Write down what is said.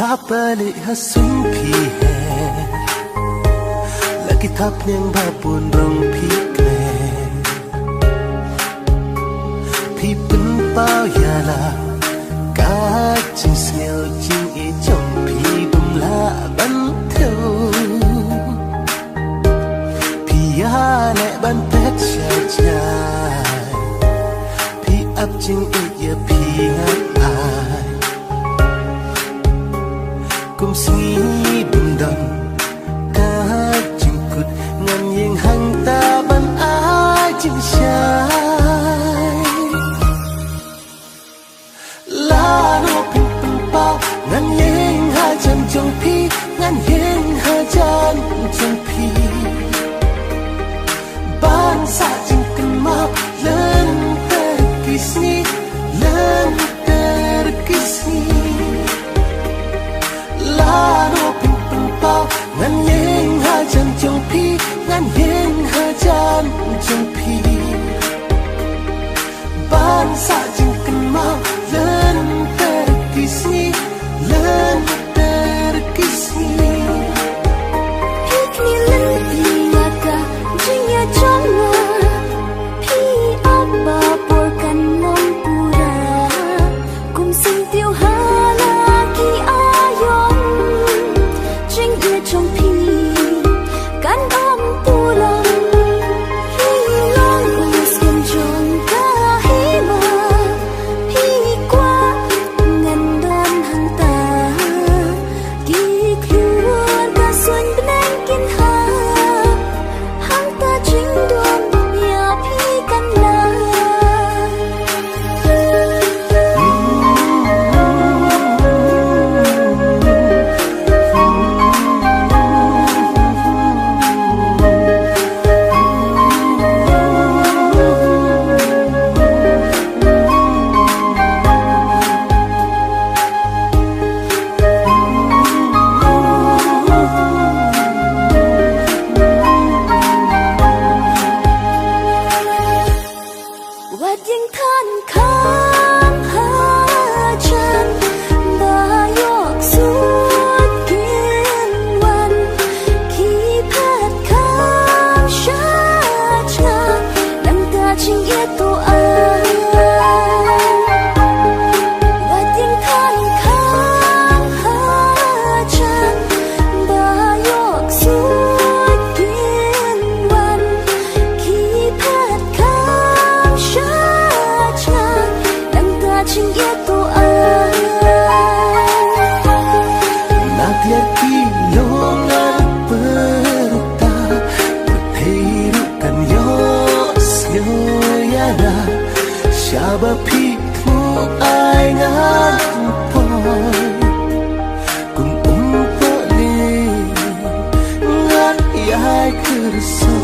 balik hasun pi he lagi thap nyang ba pun rong pi kle pi pun pao ya la ka ching snel ching e chong pi bum la ban theo pi ya le ban pet cha cha pi ap ching e ya pi ngat ai kum singi bum dam ka ching kut ngan yeng hang ta ban ai ching shai la no pin pin pao ngan yeng ha chan chong pi ngan yeng ha chan chong pi ban sa ching kan ma len ter kisni len ter kisni la no pin pin pao ngan yeng ha chan chong pi ngan yeng ha chan chong pi ban sa ching kan ma len ter kisni len ter kisni Pikni len piaka jingya chonga pi abba porkan nom pura kum sing tiu hala ki ayong jingya chong pi kan om tulang pi long us kan chong ka hima pi kwa ngan don hang ta ki kluan ka suan benang kin ha hang ta jing don ya pi kan la Wat yang than kham ha chan ba yok suốt kiên wan khi phat kham sha cha đăng ta ching ye to an Wat yang than kham ha chan ba yok suốt kiên wan khi phat kham sha cha đăng ta ching ye to an Nagliar ki longan perta berterukan yos nyoyana Syaba pikmu ai ngan poy Kum umpa li ngan yai kerso